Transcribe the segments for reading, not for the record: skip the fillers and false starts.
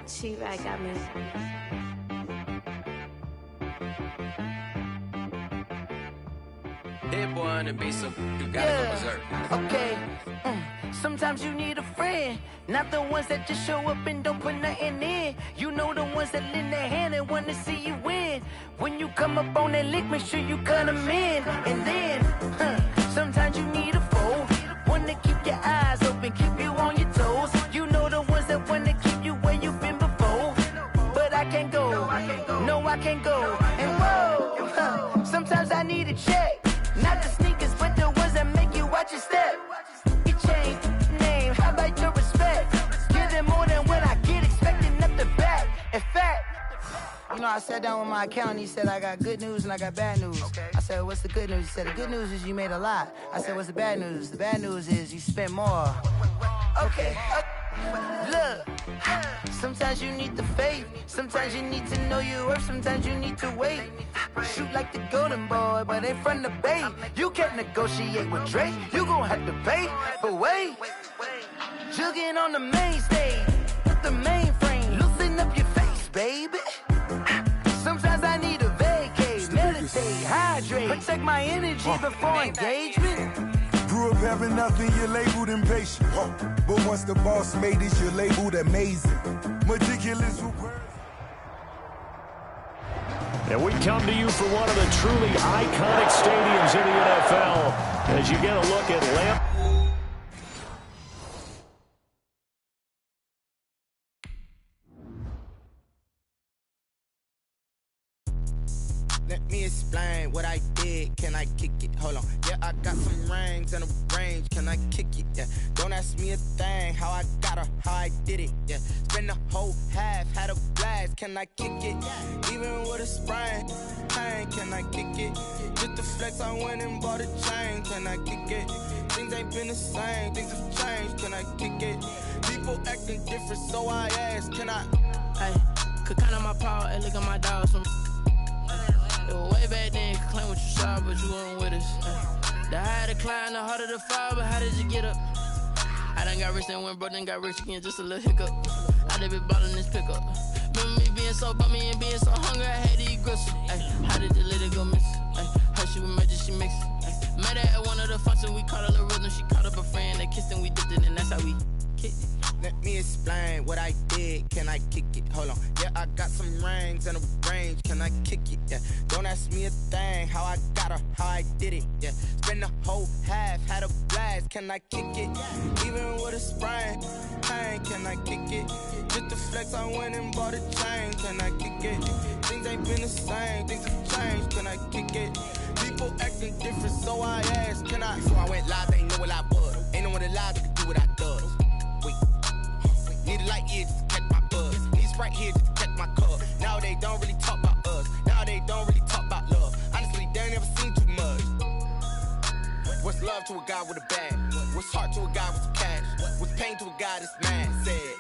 Cheap, I got me. Hit boy on the beat, so you gotta go berserk. Okay. Sometimes you need a friend, not the ones that just show up and don't put nothing in. You know the ones that lend their hand and want to see you win. When you come up on that lick, make sure you cut them in. And then, sometimes you need a foe, one to keep your eyes open, keep you on your toes. You know the ones that want to keep you where you've been before. But I can't go, no I can't go. And whoa, sometimes I need a check, not the sneakers, but the ones that make you watch your step. Change name, how about your respect? Give them more than what I get, expecting nothing back. In fact, you know, I sat down with my accountant, he said, I got good news and I got bad news. Okay. I said, what's the good news? He said, the good news is you made a lot. I said, what's the bad news? The bad news is you spent more. Okay. Look, sometimes you need the faith, sometimes you need to know your worth, sometimes you need to wait. Shoot like the golden boy, but ain't from the bay. You can't negotiate with Drake, you gon' have to pay. But wait, jugging on the main stage, with the mainframe, loosen up your face, baby. Sometimes I need a vacate, meditate, hydrate, protect my energy before engagement. Grew up having nothing, you're labeled impatient. But once the boss made it, you're labeled amazing. Meticulous. And we come to you for one of the truly iconic stadiums in the NFL as you get a look at Lamp. Let me explain what I did. Can I kick it? Hold on. Yeah, I got some rings and a range. Can I kick it? Yeah. Don't ask me a thing. How I got her, how I did it. Yeah. Spend the whole half, had a blast. Can I kick it? Even with a sprain. Hey, can I kick it? Just the flex, I went and bought a chain. Can I kick it? Things ain't been the same. Things have changed. Can I kick it? People acting different, so I ask. Can I? Hey, could count on my power and look at my dogs. Way back then, you could claim what you saw, but you weren't with us. The higher the climb, the harder the fall, but how did you get up? I done got rich, then went broke, then got rich again, just a little hiccup. I done been ballin' this pickup. Remember me being so bummy and being so hungry, I had to eat gristle. How did you let it go miss? How she was magic, she mixed. Met her at one of the functions, we caught a little rhythm, she caught up a friend, they kissed and we dipped it, and that's how we kicked it. Let me explain what I did. Can I kick it? Hold on. Yeah, I got some rings and a range. Can I kick it? Yeah. Don't ask me a thing. How I got her, how I did it. Yeah. Spend the whole half, had a blast. Can I kick it? Even with a sprain. Hey, can I kick it? Just the flex, I went and bought a chain. Can I kick it? Things ain't been the same. Things have changed. Can I kick it? People acting different, so I asked. Can I? Before I went live, they know what I was. Ain't no one alive that could do what I does. Need a light year just to catch my buzz. Need Sprite here just to catch my cup. Now they don't really talk about us. Now they don't really talk about love. Honestly, they ain't never seen too much. What's love to a guy with a bag? What's heart to a guy with some cash? What's pain to a guy that's mad? Said.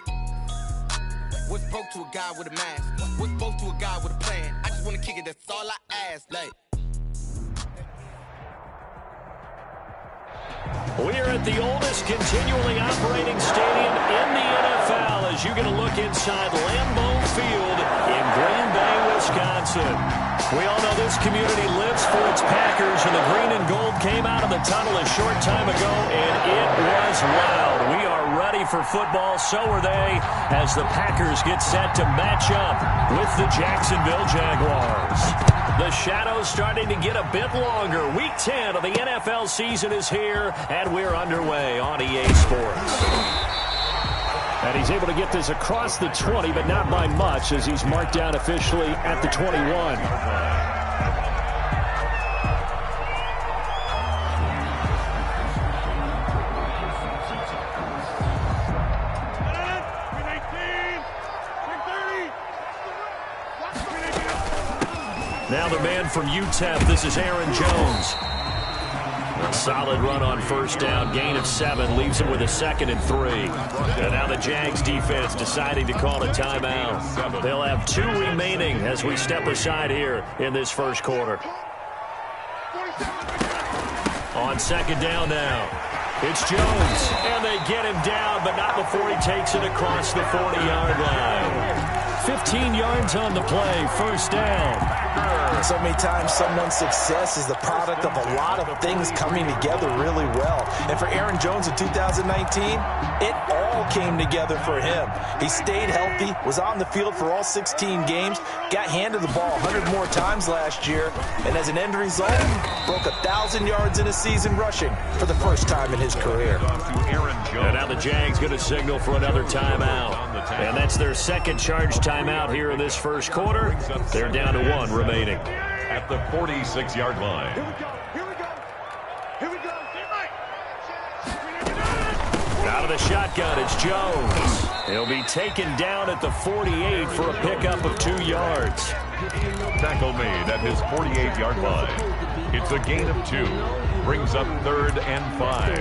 What's broke to a guy with a mask? What's both to a guy with a plan? I just wanna kick it, that's all I ask. Like. We are at the oldest continually operating stadium in the NFL as you get a look inside Lambeau Field in Green Bay, Wisconsin. We all know this community lives for its Packers, and the green and gold came out of the tunnel a short time ago, and it was loud. We are ready for football, so are they, as the Packers get set to match up with the Jacksonville Jaguars. The shadows starting to get a bit longer. Week 10 of the NFL season is here, and we're underway on EA Sports. And he's able to get this across the 20, but not by much, as he's marked down officially at the 21. Now the man from UTEP, this is Aaron Jones. A solid run on first down, gain of 7, leaves him with a 2nd and 3. And now the Jags defense deciding to call a timeout. They'll have 2 remaining as we step aside here in this first quarter. On second down now. It's Jones, and they get him down, but not before he takes it across the 40-yard line. 15 yards on the play, first down. So many times someone's success is the product of a lot of things coming together really well. And for Aaron Jones in 2019, it all came together for him. He stayed healthy, was on the field for all 16 games, got handed the ball 100 more times last year, and as an end result, broke 1,000 yards in a season rushing for the first time in his career. And now the Jags going to signal for another timeout. And that's their second charge timeout here in this first quarter. They're down to 1 remaining. At the 46-yard line. Out of the shotgun, it's Jones. He'll be taken down at the 48 for a pickup of 2 yards. Tackle made at his 48-yard line. It's a gain of 2. Brings up 3rd and 5.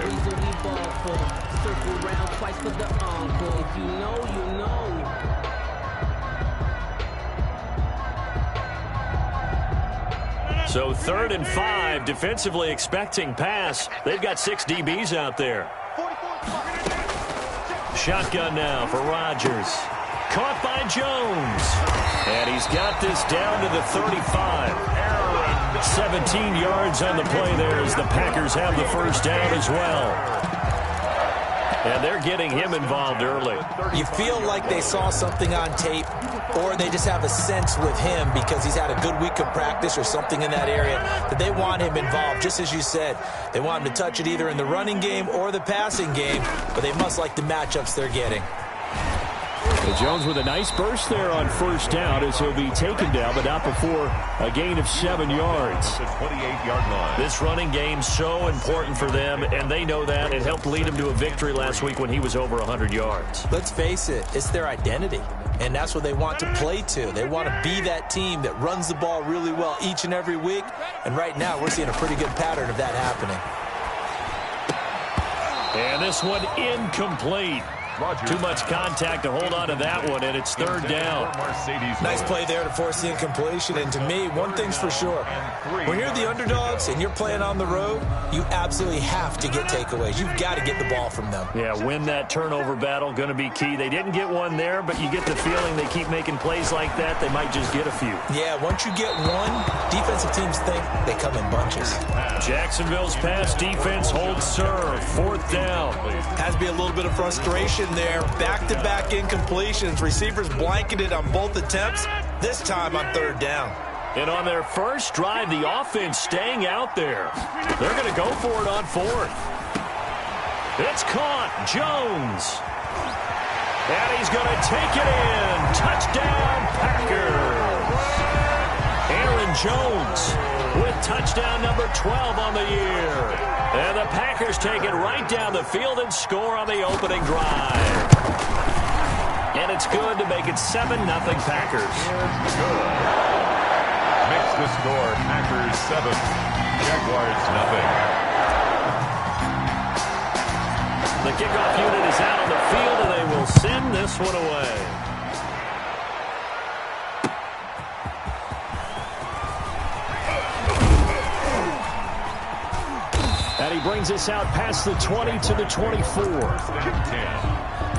So 3rd and 5, defensively expecting pass. They've got 6 DBs out there. Shotgun now for Rodgers. Caught by Jones. And he's got this down to the 35. 17 yards on the play there as the Packers have the first down as well. And they're getting him involved early. You feel like they saw something on tape, or they just have a sense with him because he's had a good week of practice or something in that area that they want him involved. Just as you said, they want him to touch it either in the running game or the passing game, but they must like the matchups they're getting. Jones with a nice burst there on first down as he'll be taken down, but not before a gain of 7 yards. 28-yard line. This running game so important for them, and they know that. It helped lead him to a victory last week when he was over 100 yards. Let's face it, it's their identity, and that's what they want to play to. They want to be that team that runs the ball really well each and every week, and right now we're seeing a pretty good pattern of that happening. And this one incomplete. Too much contact to hold on to that one, and it's 3rd down. Nice play there to force the incompletion, and to me, one thing's for sure. When you're the underdogs and you're playing on the road, you absolutely have to get takeaways. You've got to get the ball from them. Yeah, win that turnover battle, going to be key. They didn't get one there, but you get the feeling they keep making plays like that, they might just get a few. Yeah, once you get one, defensive teams think they come in bunches. Jacksonville's pass defense holds serve. 4th down. Has to be a little bit of frustration there. Back-to-back incompletions. Receivers blanketed on both attempts, this time on 3rd down. And on their first drive, the offense staying out there. They're going to go for it on 4th. It's caught. Jones. And he's going to take it in. Touchdown, Packers. Aaron Jones with touchdown number 12 on the year. And the Packers take it right down the field and score on the opening drive. And it's good to make it 7-0 Packers. Good. Makes the score Packers 7, Jaguars 0. The kickoff unit is out on the field, and they will send this one away. And he brings us out past the 20 to the 24. 10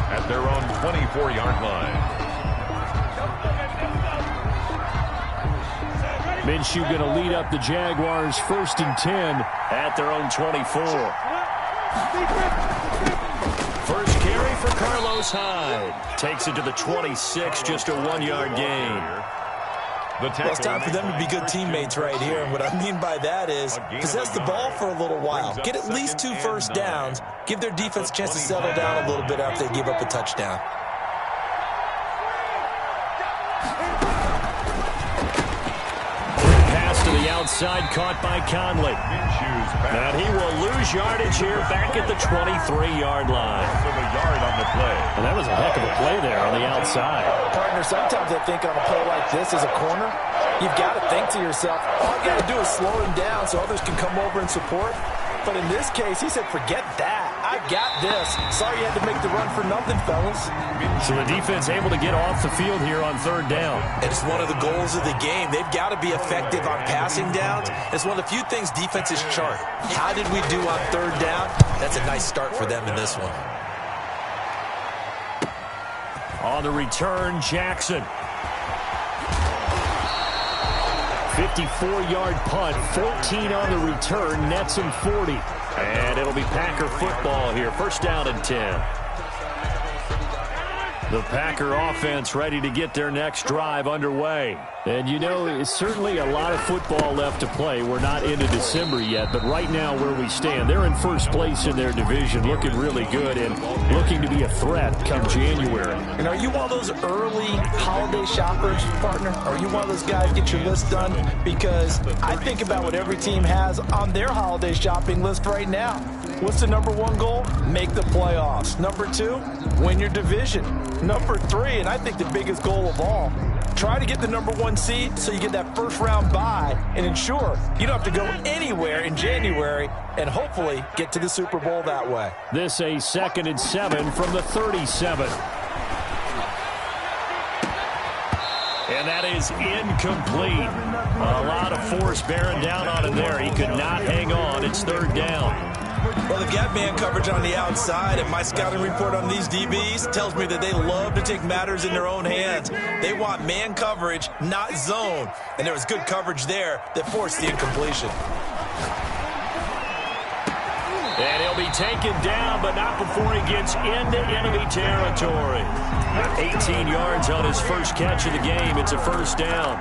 at their own 24-yard line. Minshew going to lead up the Jaguars 1st and 10 at their own 24. First carry for Carlos Hyde. Takes it to the 26, just a 1-yard gain. Well, it's time for them to be good teammates right here. And what I mean by that is possess the ball for a little while. Get at least 2 first downs. Give their defense a chance to settle down a little bit after they give up a touchdown. Pass to the outside, caught by Conley. And he will lose yardage here back at the 23-yard line. And that was a heck of a play there on the outside. Partner, sometimes I think on a play like this as a corner, you've got to think to yourself, all you got to do is slow him down so others can come over and support. But in this case, he said, forget that. I got this. Sorry you had to make the run for nothing, fellas. So the defense able to get off the field here on third down. It's one of the goals of the game. They've got to be effective on passing downs. It's one of the few things defenses chart. How did we do on third down? That's a nice start for them in this one. On the return, Jackson. 54-yard punt, 14 on the return, nets him 40. And it'll be Packer football here, first down and 10. The Packer offense ready to get their next drive underway. And, you know, it's certainly a lot of football left to play. We're not into December yet, but right now where we stand, they're in first place in their division, looking really good and looking to be a threat come January. And are you one of those early holiday shoppers, partner? Are you one of those guys get your list done? Because I think about what every team has on their holiday shopping list right now. What's the number one goal? Make the playoffs. Number two, win your division. Number three, and I think the biggest goal of all, try to get the number one seed so you get that first round bye and ensure you don't have to go anywhere in January and hopefully get to the Super Bowl that way. This a 2nd and 7 from the 37. And that is incomplete. A lot of force bearing down on him there. He could not hang on. It's third down. Well, they've got man coverage on the outside, and my scouting report on these DBs tells me that they love to take matters in their own hands. They want man coverage, not zone. And there was good coverage there that forced the incompletion. And he'll be taken down, but not before he gets into enemy territory. 18 yards on his first catch of the game. It's a first down.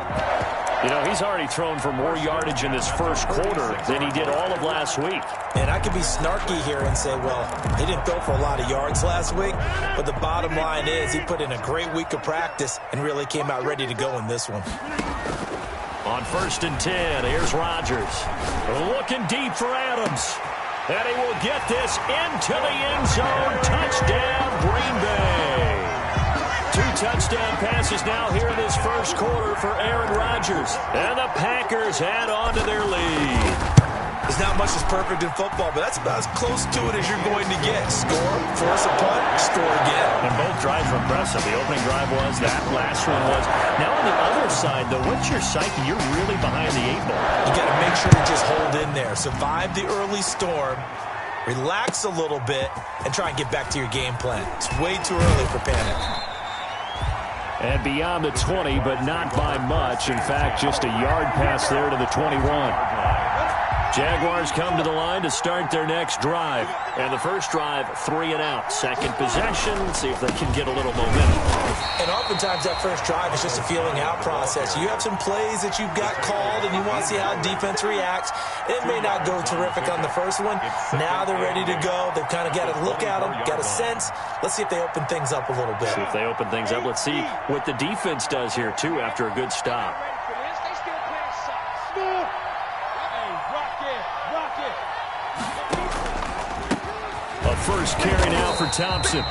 You know, he's already thrown for more yardage in this first quarter than he did all of last week. And I could be snarky here and say, well, he didn't throw for a lot of yards last week, but the bottom line is he put in a great week of practice and really came out ready to go in this one. On 1st and 10, here's Rodgers. Looking deep for Adams. And he will get this into the end zone. Touchdown, Green Bay. 2 touchdown passes now here in this first quarter for Aaron Rodgers. And the Packers add on to their lead. There's not much that's perfect in football, but that's about as close to it as you're going to get. Score, force a punt, score again. And both drives were impressive. The opening drive was, that last one was. Now on the other side, though, what's your psyche? You're really behind the 8-ball. You got to make sure to just hold in there. Survive the early storm, relax a little bit, and try and get back to your game plan. It's way too early for panic. And beyond the 20, but not by much. In fact, just a yard pass there to the 21. Jaguars come to the line to start their next drive. And the first drive, 3 and out. Second possession, see if they can get a little momentum. And oftentimes that first drive is just a feeling out process. You have some plays that you've got called and you want to see how defense reacts. It may not go terrific on the first one. Now they're ready to go. They've kind of got to look at them, got a sense. Let's see if they open things up a little bit. See if they open things up. Let's see what the defense does here, too, after a good stop. A first carry now for Thompson.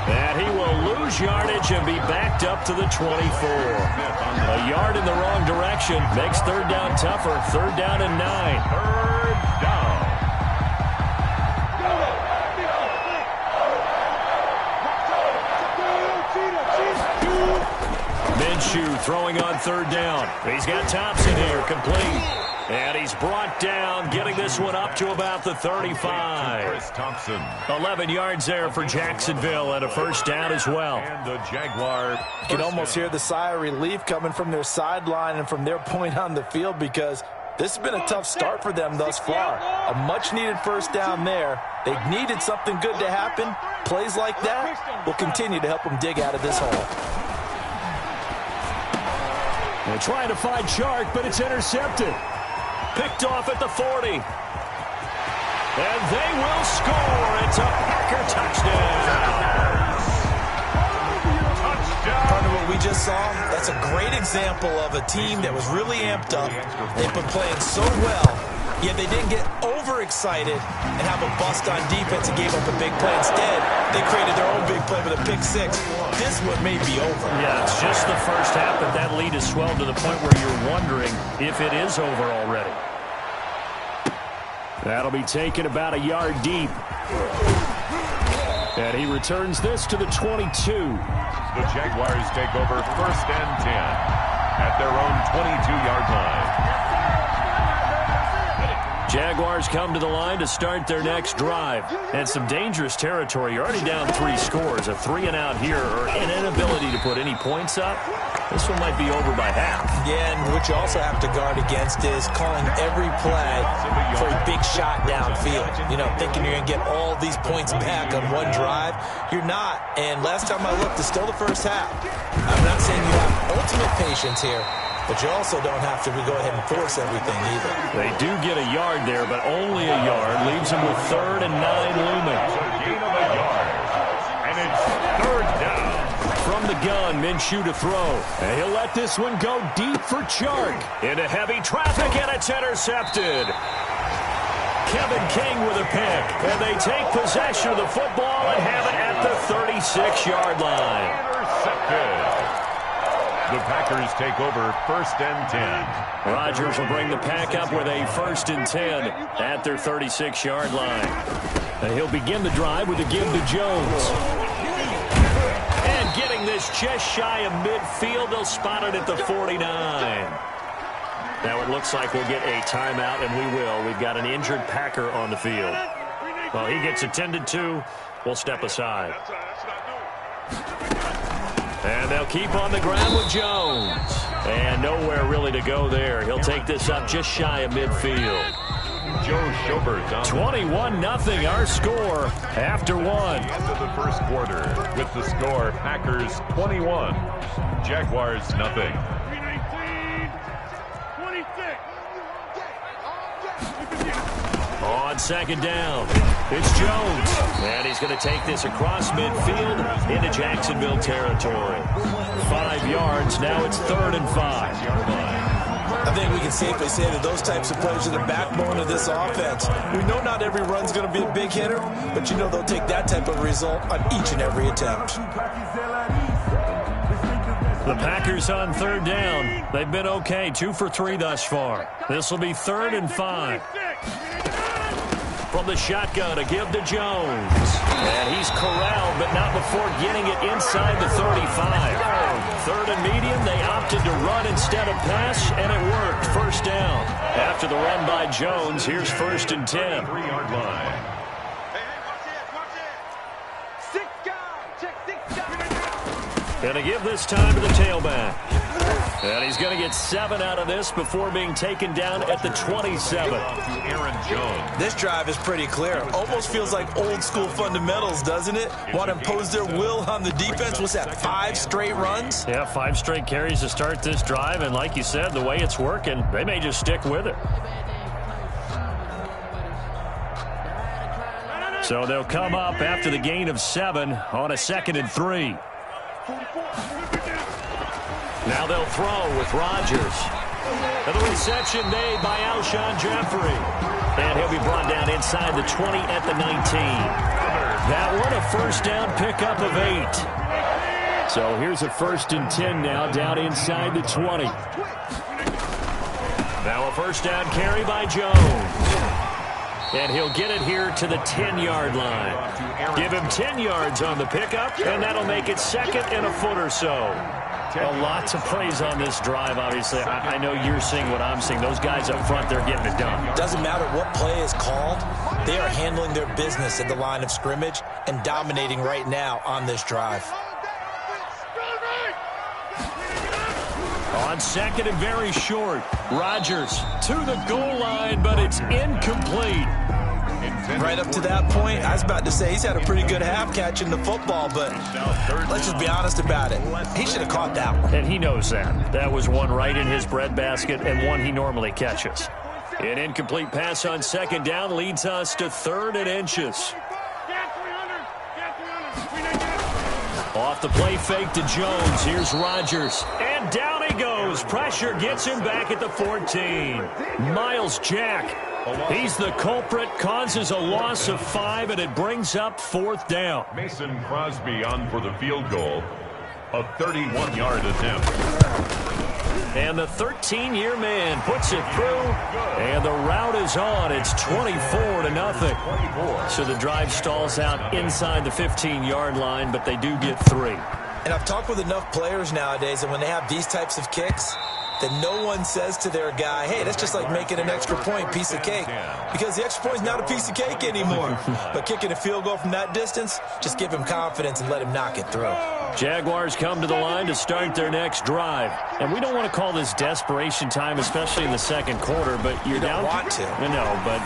And he will lose yardage and be backed up to the 24. A yard in the wrong direction makes third down tougher. Third down and 9. Third down. Minshew throwing on third down. He's got Thompson here, complete. And he's brought down, getting this one up to about the 35. Chris Thompson. 11 yards there for Jacksonville and a first down as well. And the Jaguar. You can almost hear the sigh of relief coming from their sideline and from their point on the field because this has been a tough start for them thus far. A much-needed first down there. They needed something good to happen. Plays like that will continue to help them dig out of this hole. They're trying to find Chark, but it's intercepted. Picked off at the 40. And they will score. It's a Packer touchdown. Part of what we just saw, that's a great example of a team that was really amped up. They've been playing so well, yet they didn't get overexcited and have a bust on defense and gave up a big play. Instead, they created their own big play with a pick six. This one may be over. Yeah, it's just the first half, but that lead has swelled to the point where you're wondering if it is over already. That'll be taken about a yard deep. And he returns this to the 22. The Jaguars take over 1st and 10 at their own 22-yard line. Jaguars come to the line to start their next drive. And some dangerous territory. You're already down 3 scores. A 3-and-out here or an inability to put any points up. This one might be over by half. Yeah, and what you also have to guard against is calling every play for a big shot downfield. You know, thinking you're going to get all these points back on one drive. You're not. And last time I looked, it's still the first half. I'm not saying you have ultimate patience here, but you also don't have to go ahead and force everything either. They do get a yard there, but only a yard. Leaves them with 3rd and 9 looming. Gain of a yard. And it's 3rd down. From the gun, Minshew to throw. And he'll let this one go deep for Chark. Into heavy traffic, and it's intercepted. Kevin King with a pick. And they take possession of the football and have it at the 36-yard line. Intercepted. The Packers take over 1st and 10. Rodgers will bring the pack up with a 1st and 10 at their 36-yard line. And he'll begin the drive with a give to Jones. And getting this just shy of midfield, they'll spot it at the 49. Now it looks like we'll get a timeout, and we will. We've got an injured Packer on the field. Well, he gets attended to. We'll step aside. And they'll keep on the ground with Jones. And nowhere really to go there. He'll take this up just shy of midfield. Joe Schobert. 21-0 our score after one. End of the first quarter with the score Packers 21, Jaguars nothing. 26. On 2nd down, it's Jones. And he's going to take this across midfield into Jacksonville territory. 5 yards. Now it's 3rd and 5. I think we can safely say that those types of plays are the backbone of this offense. We know not every run's going to be a big hitter, but you know they'll take that type of result on each and every attempt. The Packers on 3rd down. They've been okay, 2 for 3 thus far. This will be 3rd and 5. From the shotgun, a give to Jones. And he's corralled, but not before getting it inside the 35. 3rd and medium, they opted to run instead of pass, and it worked. 1st down. After the run by Jones, here's 1st and 10. 3-yard line. Gonna give this time to the tailback. And he's going to get 7 out of this before being taken down at the 27. Aaron Jones. This drive is pretty clear. Almost feels like old school fundamentals, doesn't it? Want to impose their will on the defense. What's that, 5 straight runs? Yeah, 5 straight carries to start this drive. And like you said, the way it's working, they may just stick with it. So they'll come up after the gain of 7 on a 2nd and 3. Now they'll throw with Rodgers. And the reception made by Alshon Jeffrey. And he'll be brought down inside the 20 at the 19. That one a 1st down pickup of 8. So here's a 1st and 10 now down inside the 20. Now a 1st down carry by Jones. And he'll get it here to the 10-yard line. Give him 10 yards on the pickup, and that'll make it 2nd and a foot or so. A lot to praise on this drive, obviously. I know you're seeing what I'm seeing. Those guys up front, they're getting it done. Doesn't matter what play is called. They are handling their business at the line of scrimmage and dominating right now on this drive. On 2nd and very short, Rodgers to the goal line, but it's incomplete. Right up to that point, I was about to say he's had a pretty good half catching the football, but let's just be honest about it. He should have caught that one. And he knows that. That was one right in his breadbasket and one he normally catches. An incomplete pass on 2nd down leads us to 3rd and inches. Off the play fake to Jones. Here's Rodgers. And down he goes. Pressure gets him back at the 14. Miles Jack. He's the culprit, causes a loss of 5, and it brings up 4th down. Mason Crosby on for the field goal. A 31-yard attempt. And the 13-year man puts it through, and the route is on. It's 24-0. So the drive stalls out inside the 15-yard line, but they do get 3. And I've talked with enough players nowadays, and when they have these types of kicks, that no one says to their guy, hey, that's just like making an extra point, piece of cake. Because the extra point is not a piece of cake anymore. But kicking a field goal from that distance, just give him confidence and let him knock it through. Jaguars come to the line to start their next drive. And we don't want to call this desperation time, especially in the second quarter, but you're down. You don't want to. No, but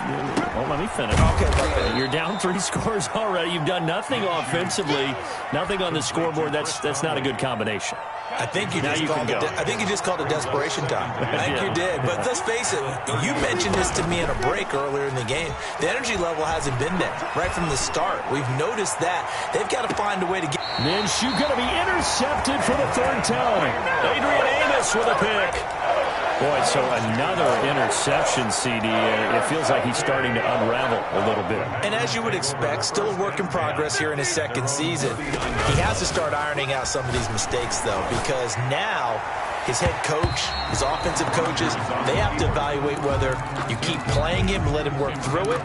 well, let me finish. Okay. You're down 3 scores already. You've done nothing offensively, nothing on the scoreboard. That's not a good combination. I think you just called it desperation time. I think you did. But let's face it, you mentioned this to me in a break earlier in the game. The energy level hasn't been there right from the start. We've noticed that. They've got to find a way to get. Minshew going to be intercepted for the 3rd time. Adrian Amos with a pick. Boy, so another interception, CD. It feels like he's starting to unravel a little bit. And as you would expect, still a work in progress here in his 2nd season. He has to start ironing out some of these mistakes, though, because now his head coach, his offensive coaches, they have to evaluate whether you keep playing him and let him work through it,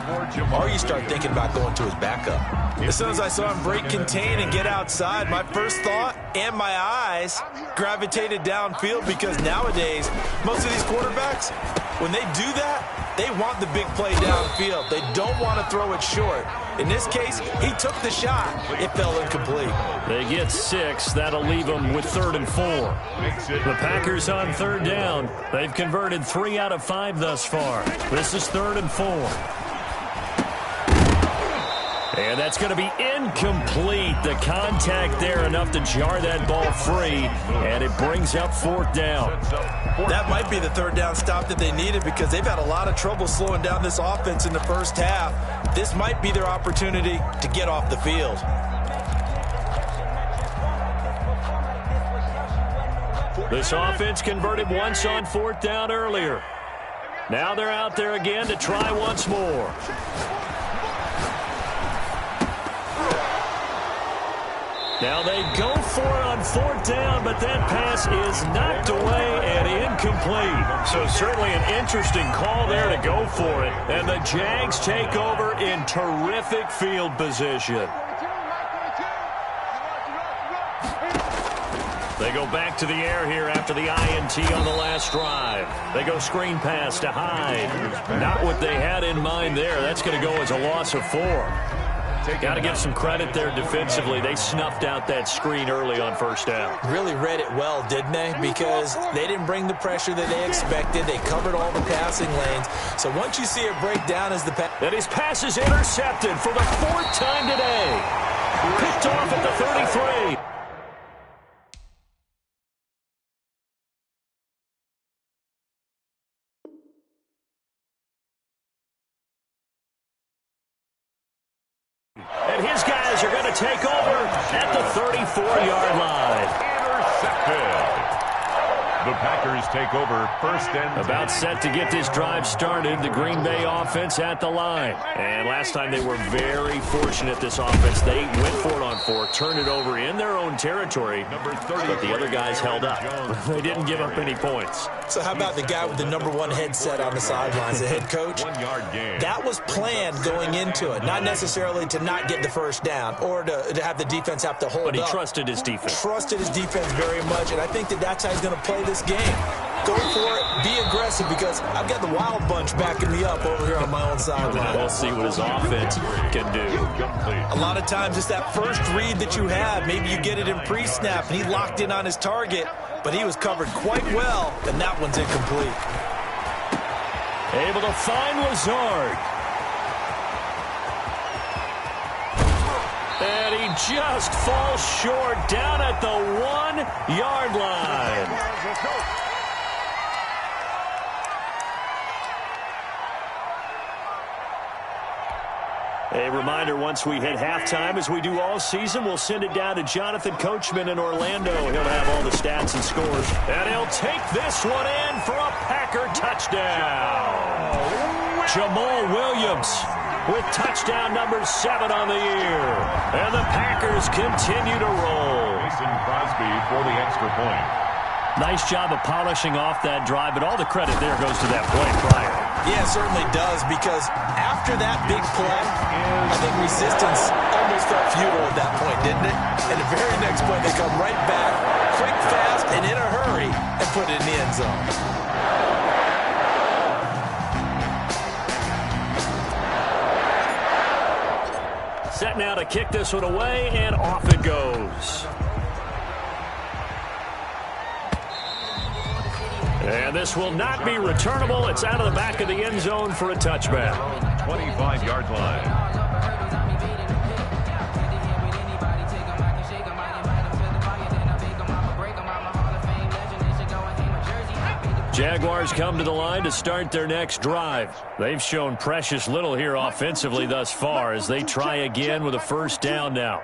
or you start thinking about going to his backup. As soon as I saw him break contain and get outside, my first thought and my eyes gravitated downfield, because nowadays, most of these quarterbacks, when they do that, they want the big play downfield. They don't want to throw it short. In this case, he took the shot. It fell incomplete. They get 6. That'll leave them with 3rd and 4. The Packers on 3rd down. They've converted 3 out of 5 thus far. This is 3rd and 4. And that's going to be incomplete. The contact there enough to jar that ball free, and it brings up 4th down. That might be the 3rd down stop that they needed, because they've had a lot of trouble slowing down this offense in the first half. This might be their opportunity to get off the field. This offense converted once on 4th down earlier. Now they're out there again to try once more. Now they go for it on 4th down, but that pass is knocked away and incomplete. So certainly an interesting call there to go for it. And the Jags take over in terrific field position. They go back to the air here after the INT on the last drive. They go screen pass to Hyde. Not what they had in mind there. That's going to go as a loss of 4. Got to give some credit there defensively. They snuffed out that screen early on 1st down. Really read it well, didn't they? Because they didn't bring the pressure that they expected. They covered all the passing lanes. So once you see it break down as the pass. And his pass is intercepted for the 4th time today. Picked off at the 33. And his guys are going to take over at the 34-yard line. Intercepted. The Packers take over 1st and 10. About set to get this drive started. The Green Bay offense at the line. And last time they were very fortunate, this offense. They went for it on 4, turned it over in their own territory. But the other guys held up. They didn't give up any points. So how about the guy with the #1 headset on the sidelines, the head coach? 1 yard gain. That was planned going into it. Not necessarily to not get the 1st down or to have the defense have to hold up. But he trusted his defense. Trusted his defense very much, and I think that's how he's going to play this game. Go for it. Be aggressive, because I've got the Wild Bunch backing me up over here on my own sideline. We'll see what his offense can do. A lot of times it's that first read that you have. Maybe you get it in pre-snap, and he locked in on his target, but he was covered quite well, and that one's incomplete. Able to find Lazard. And he just falls short down at the 1-yard line. A reminder, once we hit halftime, as we do all season, we'll send it down to Jonathan Coachman in Orlando. He'll have all the stats and scores. And he'll take this one in for a Packer touchdown. Jamal Williams with touchdown number 7 on the year. And the Packers continue to roll. Mason Crosby for the extra point. Nice job of polishing off that drive, but all the credit there goes to that play prior. Yeah, it certainly does, because after that big play, I think resistance almost felt futile at that point, didn't it? And the very next play, they come right back, quick, fast, and in a hurry, and put it in the end zone. Set now to kick this one away, and off it goes. And this will not be returnable. It's out of the back of the end zone for a touchback. 25-yard line. Jaguars come to the line to start their next drive. They've shown precious little here offensively thus far as they try again with a first down now.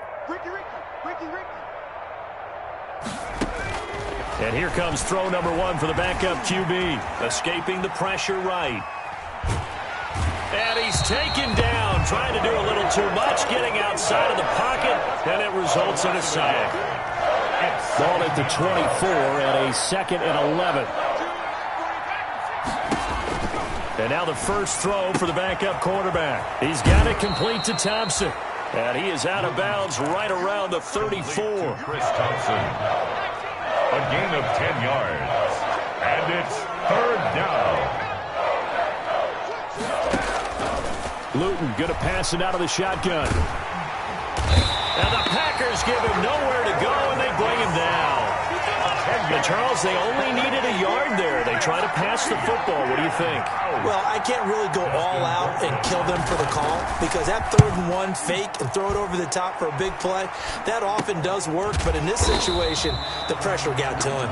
And here comes throw number one for the backup QB. Escaping the pressure right. And he's taken down, trying to do a little too much, getting outside of the pocket, and it results in a sack. Ball at the 24 at a 2nd and 11. And now the first throw for the backup quarterback. He's got it complete to Thompson. And he is out of bounds right around the 34. Chris Thompson. A gain of 10 yards. And it's third down. Luton going to pass it out of the shotgun. And the Packers give him nowhere to go, and they bring him down. And Charles, they only needed a yard there. They try to pass the football. What do you think? Well, I can't really go all out and kill them for the call, because that 3rd and 1 fake and throw it over the top for a big play, that often does work. But in this situation, the pressure got to him.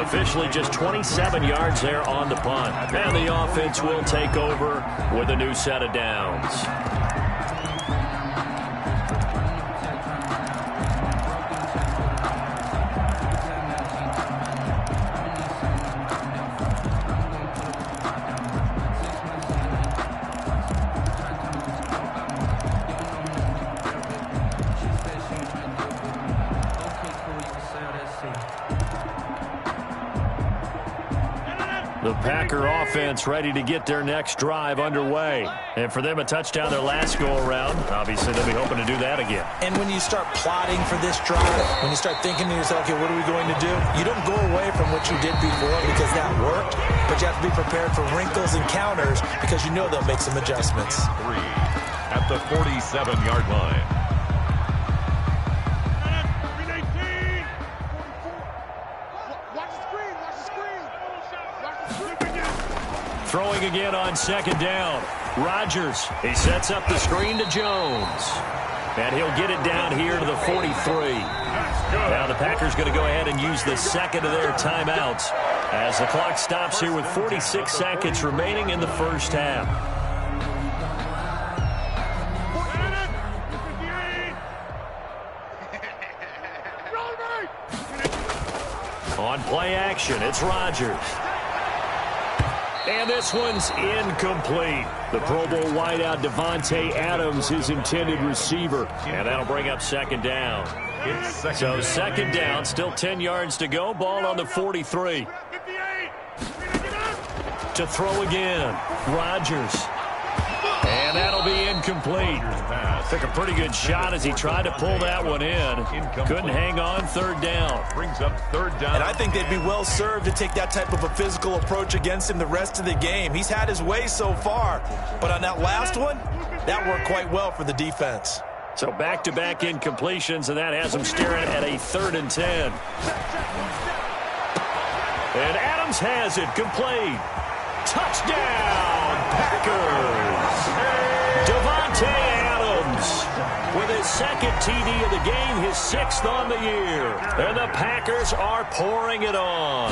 Officially just 27 yards there on the punt. And the offense will take over with a new set of downs. The Packer offense ready to get their next drive underway. And for them, a touchdown their last go-around. Obviously, they'll be hoping to do that again. And when you start plotting for this drive, when you start thinking to yourself, okay, what are we going to do? You don't go away from what you did before because that worked, but you have to be prepared for wrinkles and counters because you know they'll make some adjustments. 3 at the 47-yard line. Throwing again on 2nd down. Rodgers, he sets up the screen to Jones. And he'll get it down here to the 43. Now the Packers going to go ahead and use the 2nd of their timeouts as the clock stops here with 46 seconds remaining in the first half. On play action, it's Rodgers. And this one's incomplete. The Pro Bowl wideout Devontae Adams, his intended receiver. And that'll bring up 2nd down. So 2nd down, still 10 yards to go. Ball on the 43. To throw again, Rodgers. And that'll be incomplete. Took a pretty good shot as he tried to pull that one in. Couldn't hang on 3rd down. Brings up 3rd down. And I think they'd be well served to take that type of a physical approach against him the rest of the game. He's had his way so far. But on that last one, that worked quite well for the defense. So back-to-back incompletions, and that has him staring at a 3rd and 10. And Adams has it complete. Touchdown, Packers! Devontae Adams with his 2nd TD of the game, his 6th on the year. And the Packers are pouring it on.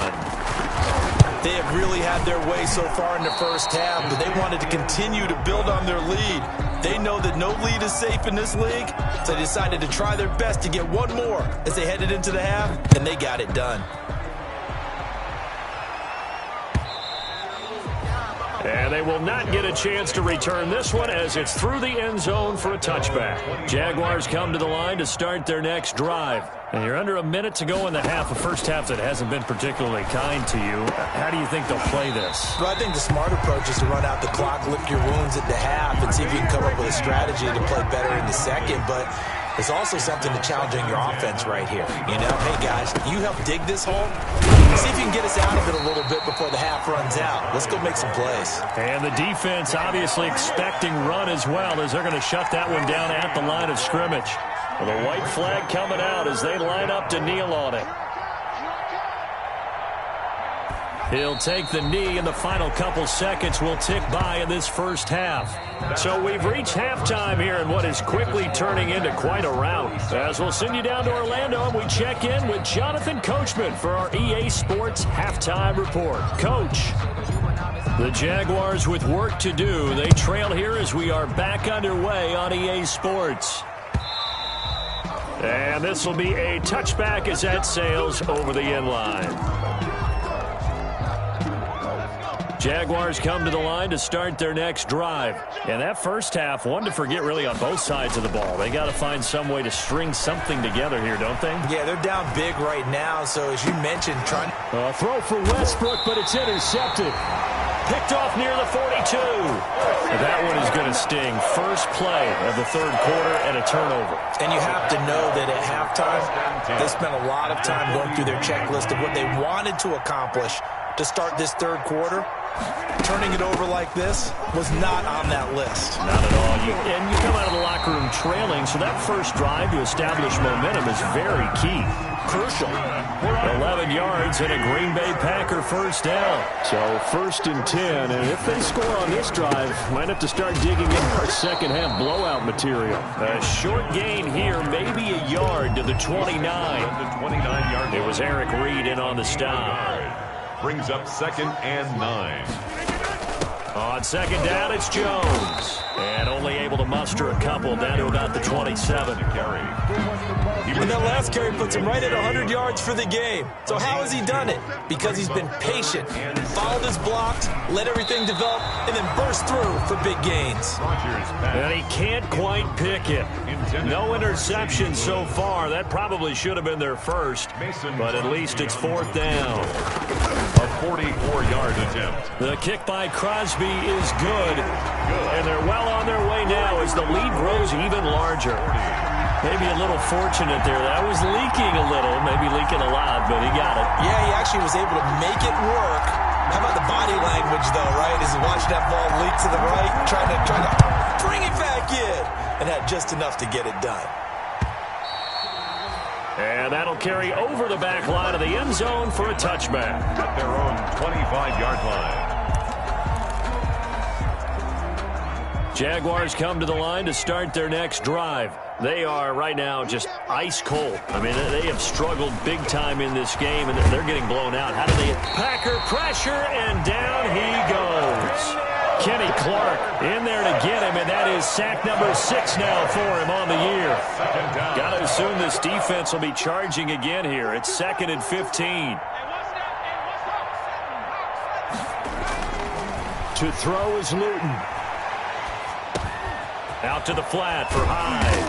They have really had their way so far in the first half, but they wanted to continue to build on their lead. They know that no lead is safe in this league, so they decided to try their best to get one more as they headed into the half, and they got it done. And they will not get a chance to return this one as it's through the end zone for a touchback. Jaguars come to the line to start their next drive. And you're under a minute to go in the half, a first half that hasn't been particularly kind to you. How do you think they'll play this? Well, I think the smart approach is to run out the clock, lick your wounds at the half, and see if you can come up with a strategy to play better in the second. But there's also something to challenging your offense right here. You know, hey, guys, you help dig this hole. See if you can get us out of it a little bit before the half runs out. Let's go make some plays. And the defense obviously expecting run as well, as they're going to shut that one down at the line of scrimmage. Well, the white flag coming out as they line up to kneel on it. He'll take the knee, and the final couple seconds will tick by in this first half. So we've reached halftime here in what is quickly turning into quite a rout. As we'll send you down to Orlando, and we check in with Jonathan Coachman for our EA Sports Halftime Report. Coach, the Jaguars with work to do. They trail here as we are back underway on EA Sports. And this will be a touchback as that sails over the end line. Jaguars come to the line to start their next drive. And that first half, one to forget really on both sides of the ball. They got to find some way to string something together here, don't they? Yeah, they're down big right now. So as you mentioned, trying to throw for Westbrook, but it's intercepted. Picked off near the 42. That one is going to sting. First play of the third quarter and a turnover. And you have to know that at halftime, they spent a lot of time going through their checklist of what they wanted to accomplish to start this third quarter. Turning it over like this was not on that list. Not at all. And you come out of the locker room trailing, so that first drive to establish momentum is very key. Crucial. 11 yards and a Green Bay Packer first down. So 1st and 10, and if they score on this drive, might have to start digging in our second half blowout material. A short gain here, maybe a yard to the 29. It was Eric Reed in on the stop. Brings up 2nd and 9. On second down, it's Jones. And only able to muster a couple down to about the 27. And that last carry puts him right at 100 yards for the game. So how has he done it? Because he's been patient, followed his blocks, let everything develop, and then burst through for big gains. And he can't quite pick it. No interception so far. That probably should have been their first, but at least it's 4th down. A 44-yard attempt. The kick by Crosby is good. And they're well on their way now as the lead grows even larger. Maybe a little fortunate there. That was leaking a little, maybe leaking a lot, but he got it. Yeah, he actually was able to make it work. How about the body language, though, right? As he watched that ball leak to the right, trying to bring it back in, and had just enough to get it done. And that'll carry over the back line of the end zone for a touchback. At their own 25-yard line. Jaguars come to the line to start their next drive. They are right now just ice cold. I mean, they have struggled big time in this game, and they're getting blown out. How do they? Packer pressure, and down he goes. Kenny Clark in there to get him, and that is sack number 6 now for him on the year. Got to assume this defense will be charging again here. It's 2nd and 15. To throw is Luton. Out to the flat for Hyde.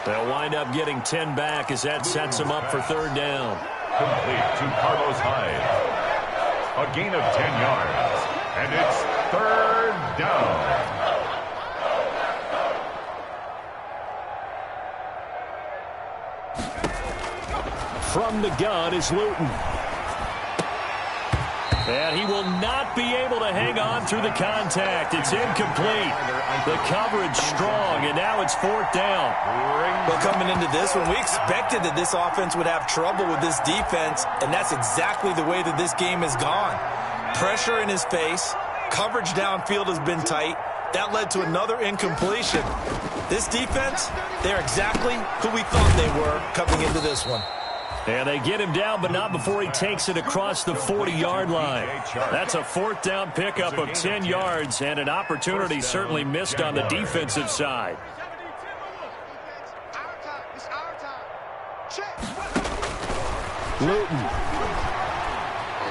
They'll wind up getting 10 back as that sets them up for 3rd down. Complete to Carlos Hyde. A gain of 10 yards. And it's 3rd down. From the gun is Luton. And he will not be able to hang on through the contact. It's incomplete. The coverage strong, and now it's 4th down. Well, coming into this one, we expected that this offense would have trouble with this defense, and that's exactly the way that this game has gone. Pressure in his face. Coverage downfield has been tight. That led to another incompletion. This defense, they're exactly who we thought they were coming into this one. And they get him down, but not before he takes it across the 40-yard line. That's a 4th down pickup of 10 yards, and an opportunity certainly missed on the defensive side. Luton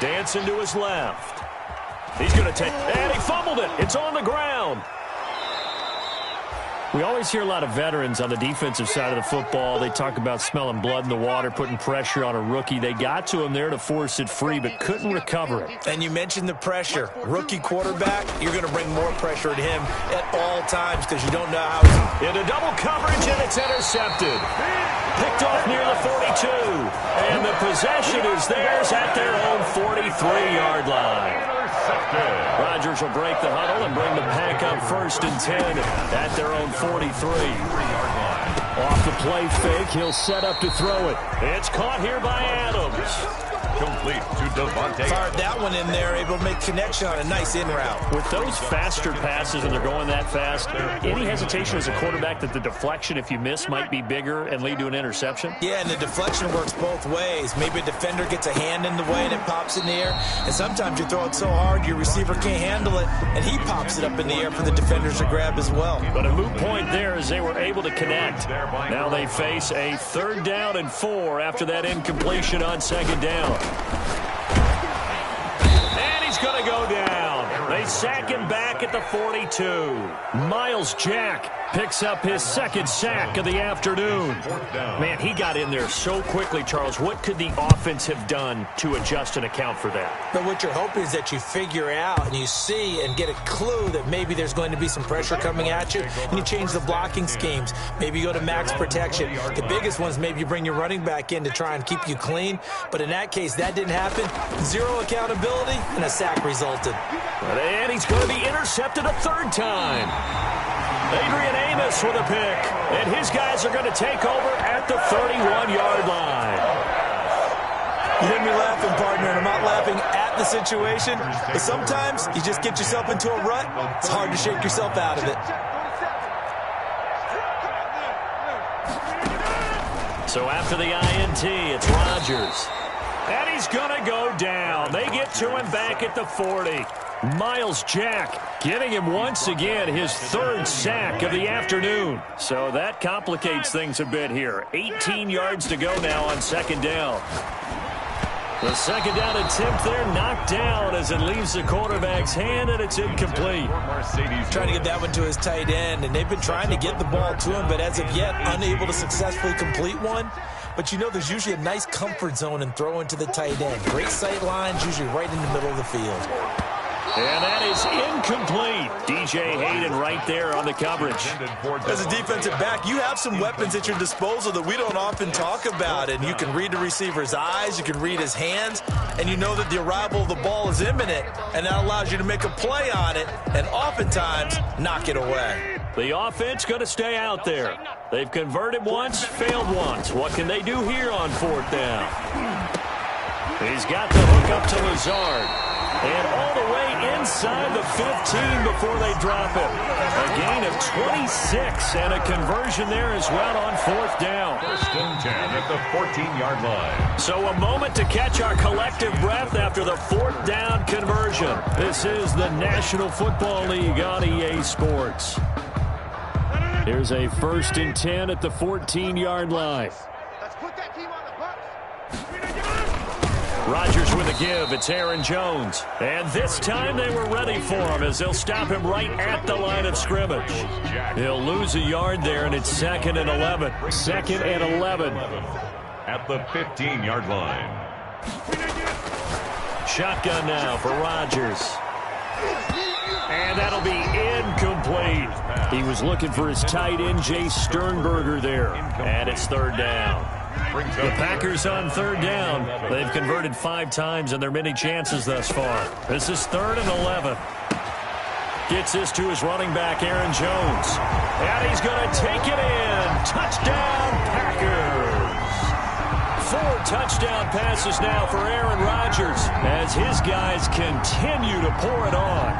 dancing to his left. He's going to take, and he fumbled it. It's on the ground. We always hear a lot of veterans on the defensive side of the football. They talk about smelling blood in the water, putting pressure on a rookie. They got to him there to force it free, but couldn't recover it. And you mentioned the pressure. Rookie quarterback, you're going to bring more pressure at him at all times because you don't know how he's... Into double coverage, and it's intercepted. Picked off near the 42. And the possession is theirs at their own 43-yard line. Rodgers will break the huddle and bring the pack up 1st and 10 at their own 43. Off the play fake, he'll set up to throw it. It's caught here by Adams. Complete to Devontae. Fired that one in there, able to make connection on a nice in route. With those faster passes and they're going that fast, any hesitation as a quarterback that the deflection, if you miss, might be bigger and lead to an interception? Yeah, and the deflection works both ways. Maybe a defender gets a hand in the way and it pops in the air. And sometimes you throw it so hard your receiver can't handle it, and he pops it up in the air for the defenders to grab as well. But a moot point there as they were able to connect. Now they face a 3rd down and 4 after that incompletion on 2nd down. And he's going to go down. They sack him back at the 42. Miles Jack picks up his 2nd sack of the afternoon. Man, he got in there so quickly, Charles. What could the offense have done to adjust and account for that? But what you're hoping is that you figure out and you see and get a clue that maybe there's going to be some pressure coming at you, and you change the blocking schemes. Maybe you go to max protection. The biggest one is maybe you bring your running back in to try and keep you clean. But in that case, that didn't happen. 0 accountability, and a sack resulted. And he's going to be intercepted a 3rd time. Adrian Amos with a pick, and his guys are going to take over at the 31-yard line. You hear me laughing, partner, and I'm not laughing at the situation, but sometimes you just get yourself into a rut. It's hard to shake yourself out of it. So after the INT, it's Rodgers. And he's going to go down. They get to him back at the 40. Miles Jack getting him once again his 3rd sack of the afternoon. So that complicates things a bit here. 18 yards to go now on 2nd down. The 2nd down attempt there knocked down as it leaves the quarterback's hand, and it's incomplete. Trying to get that one to his tight end, and they've been trying to get the ball to him, but as of yet, unable to successfully complete one. But you know there's usually a nice comfort zone in throwing to the tight end. Great sight lines, usually right in the middle of the field. And that is incomplete. DJ Hayden right there on the coverage. As a defensive back, you have some weapons at your disposal that we don't often talk about. And you can read the receiver's eyes, you can read his hands, and you know that the arrival of the ball is imminent. And that allows you to make a play on it and oftentimes knock it away. The offense going to stay out there. They've converted once, failed once. What can they do here on 4th down? He's got the hook up to Lazard. And all the way inside the 15 before they drop him. A gain of 26 and a conversion there as well on 4th down. 1st and 10 at the 14-yard line. So a moment to catch our collective breath after the 4th down conversion. This is the National Football League on EA Sports. Here's a 1st and 10 at the 14-yard line. Rodgers with a give. It's Aaron Jones. And this time they were ready for him as they'll stop him right at the line of scrimmage. He'll lose a yard there, and it's 2nd and 11. 2nd and 11. At the 15-yard line. Shotgun now for Rodgers. And that'll be incomplete. He was looking for his tight end, Jay Sternberger there. And it's 3rd down. The Packers on 3rd down. They've converted 5 times in their many chances thus far. This is 3rd and 11. Gets this to his running back, Aaron Jones. And he's going to take it in. Touchdown, Packers. 4 touchdown passes now for Aaron Rodgers as his guys continue to pour it on.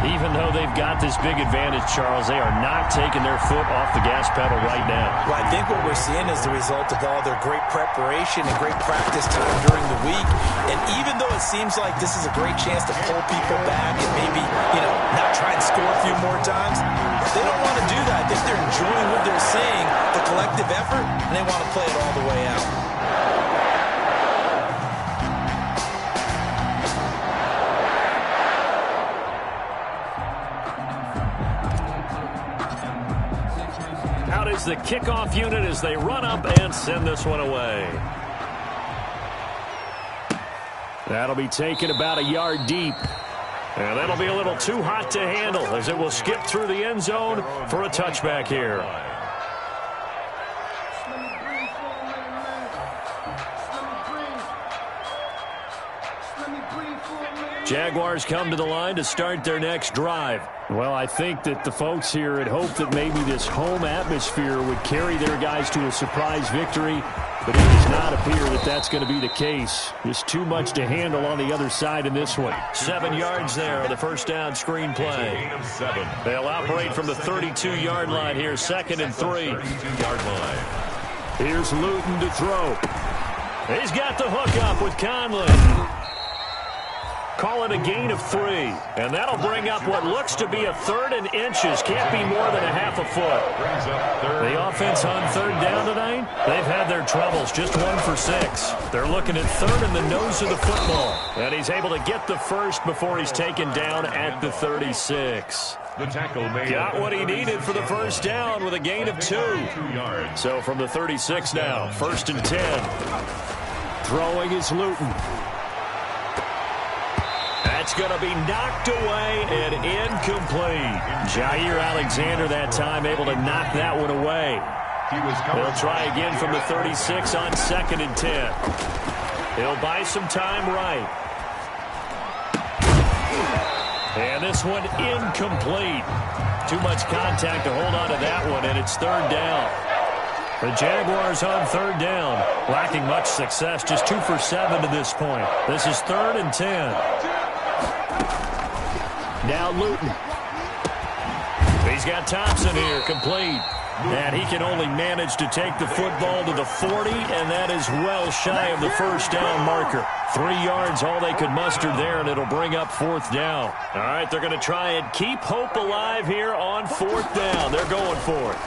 Even though they've got this big advantage, Charles, they are not taking their foot off the gas pedal right now. Well, I think what we're seeing is the result of all their great preparation and great practice time during the week. And even though it seems like this is a great chance to pull people back and maybe, not try and score a few more times, they don't want to do that. I think they're enjoying what they're seeing, the collective effort, and they want to play it all the way out. Out is the kickoff unit as they run up and send this one away. That'll be taken about a yard deep. And that'll be a little too hot to handle as it will skip through the end zone for a touchback here. Jaguars come to the line to start their next drive. Well, I think that the folks here had hoped that maybe this home atmosphere would carry their guys to a surprise victory, but it does not appear that that's going to be the case. Just too much to handle on the other side in this one. 7 yards there on the first down screen play. They'll operate from the 32-yard line here, 2nd and 3. Here's Luton to throw. He's got the hook up with Conley. Call it a gain of 3. And that'll bring up what looks to be a 3rd and inches. Can't be more than a half a foot. The offense on 3rd down tonight, they've had their troubles. Just 1 for 6. They're looking at 3rd in the nose of the football. And he's able to get the first before he's taken down at the 36. Got what he needed for the first down with a gain of 2. So from the 36 now, 1st and 10. Throwing is Luton. That's going to be knocked away and incomplete. Jair Alexander that time able to knock that one away. They'll try again from the 36 on 2nd and 10. He'll buy some time right. And this one incomplete. Too much contact to hold on to that one, and it's 3rd down. The Jaguars on 3rd down, lacking much success, just 2 for 7 to this point. This is 3rd and 10. Now Luton. He's got Thompson here, complete. And he can only manage to take the football to the 40, and that is well shy of the first down marker. 3 yards, all they could muster there, and it'll bring up 4th down. All right, they're going to try and keep hope alive here on 4th down. They're going for it.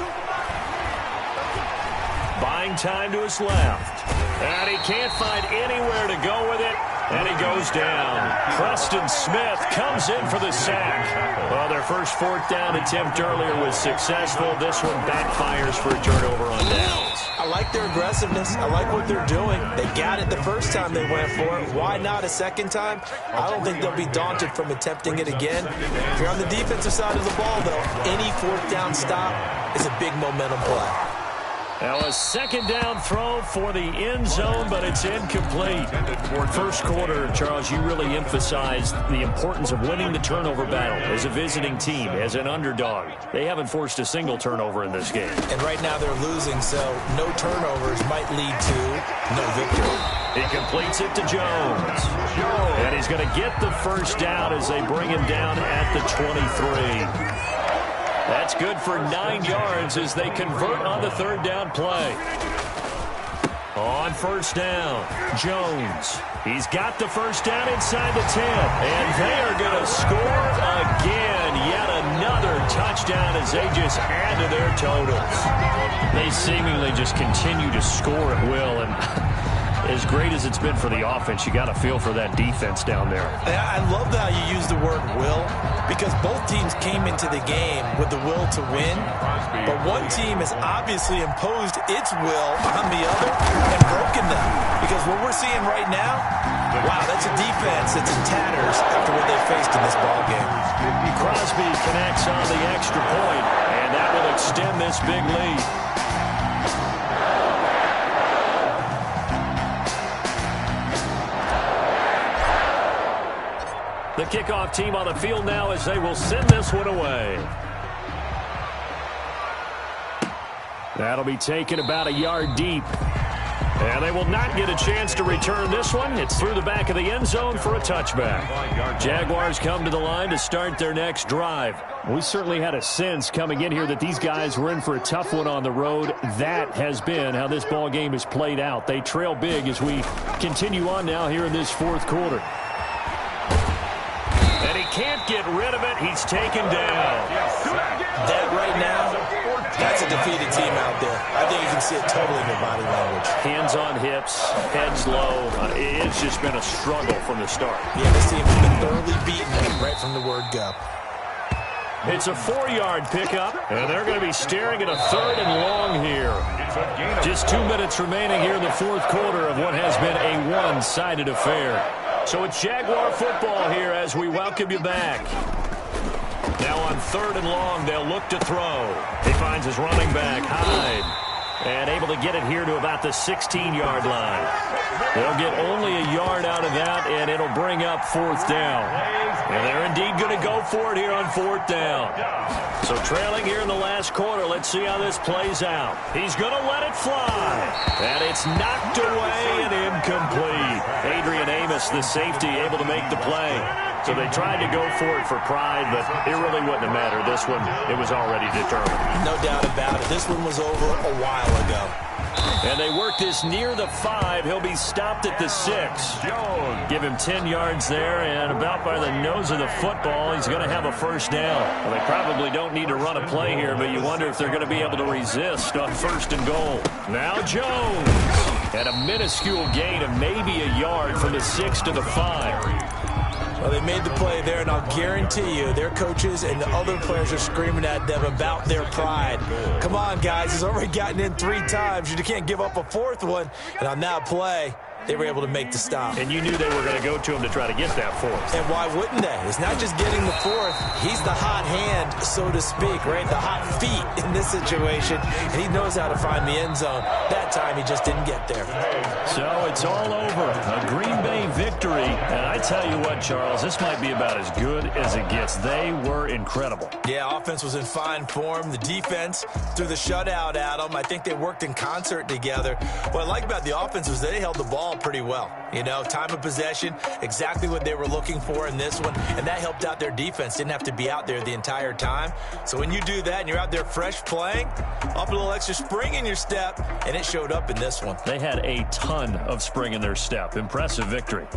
Buying time to his left. And he can't find anywhere to go with it. And he goes down. Preston Smith comes in for the sack. Well, their first 4th down attempt earlier was successful. This one backfires for a turnover on downs. I like their aggressiveness. I like what they're doing. They got it the first time they went for it. Why not a second time? I don't think they'll be daunted from attempting it again. If you're on the defensive side of the ball, though, any 4th down stop is a big momentum play. Now a 2nd down throw for the end zone, but it's incomplete. First quarter, Charles, you really emphasized the importance of winning the turnover battle as a visiting team, as an underdog. They haven't forced a single turnover in this game. And right now they're losing, so no turnovers might lead to no victory. He completes it to Jones. And he's going to get the first down as they bring him down at the 23. That's good for 9 yards as they convert on the 3rd down play. On 1st down, Jones. He's got the first down inside the 10. And they are going to score again. Yet another touchdown as they just add to their totals. They seemingly just continue to score at will. And as great as it's been for the offense, you got to feel for that defense down there. I love how you use the word will, because both teams came into the game with the will to win, but one team has obviously imposed its will on the other and broken them. Because what we're seeing right now, wow, that's a defense that's in tatters after what they faced in this ballgame. Crosby connects on the extra point, and that will extend this big lead. The kickoff team on the field now as they will send this one away. That'll be taken about a yard deep. And they will not get a chance to return this one. It's through the back of the end zone for a touchback. Jaguars come to the line to start their next drive. We certainly had a sense coming in here that these guys were in for a tough one on the road. That has been how this ball game is played out. They trail big as we continue on now here in this 4th quarter. And he can't get rid of it. He's taken down. That right now, that's a defeated team out there. I think you can see it totally in their body language. Hands on hips, heads low. It's just been a struggle from the start. Yeah, this team has been thoroughly beaten right from the word go. It's a 4-yard pickup, and they're going to be staring at a 3rd and long here. Just 2 minutes remaining here in the fourth quarter of what has been a one-sided affair. So it's Jaguar football here as we welcome you back. Now on 3rd and long, they'll look to throw. He finds his running back, Hyde, and able to get it here to about the 16-yard line. They'll get only a yard out of that, and it'll bring up 4th down. And they're indeed going to go for it here on 4th down. So trailing here in the last quarter, let's see how this plays out. He's going to let it fly. And it's knocked away and incomplete. Adrian Amos, the safety, able to make the play. So they tried to go for it for pride, but it really wouldn't have mattered. This one, it was already determined. No doubt about it. This one was over a while ago. And they work this near the 5. He'll be stopped at the 6. Give him 10 yards there, and about by the nose of the football, he's going to have a 1st down. Well, they probably don't need to run a play here, but you wonder if they're going to be able to resist on 1st and goal. Now Jones. And a minuscule gain of maybe a yard from the 6 to the 5. Well, they made the play there, and I'll guarantee you their coaches and the other players are screaming at them about their pride. Come on, guys. He's already gotten in 3 times. You can't give up a 4th one. And on that play, they were able to make the stop. And you knew they were going to go to him to try to get that 4th. And why wouldn't they? It's not just getting the 4th. He's the hot hand, so to speak, right? The hot feet in this situation. And he knows how to find the end zone. That time, he just didn't get there. So it's all over. A Green Bay victory. And I tell you what, Charles, this might be about as good as it gets. They were incredible. Yeah, offense was in fine form. The defense threw the shutout at them. I think they worked in concert together. What I like about the offense was they held the ball pretty well. You know, time of possession, exactly what they were looking for in this one, and that helped out their defense. Didn't have to be out there the entire time. So when you do that and you're out there fresh playing, up a little extra spring in your step, and it showed up in this one. They had a ton of spring in their step. Impressive victory.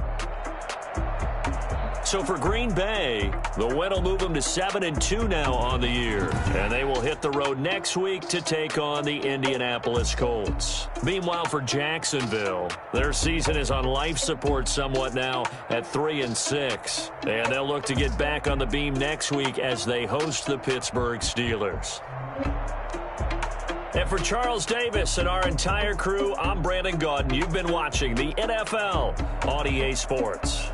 So for Green Bay, the win will move them to 7-2 now on the year. And they will hit the road next week to take on the Indianapolis Colts. Meanwhile, for Jacksonville, their season is on life support somewhat now at 3-6. And they'll look to get back on the beam next week as they host the Pittsburgh Steelers. And for Charles Davis and our entire crew, I'm Brandon Gaudin. You've been watching the NFL on EA Sports.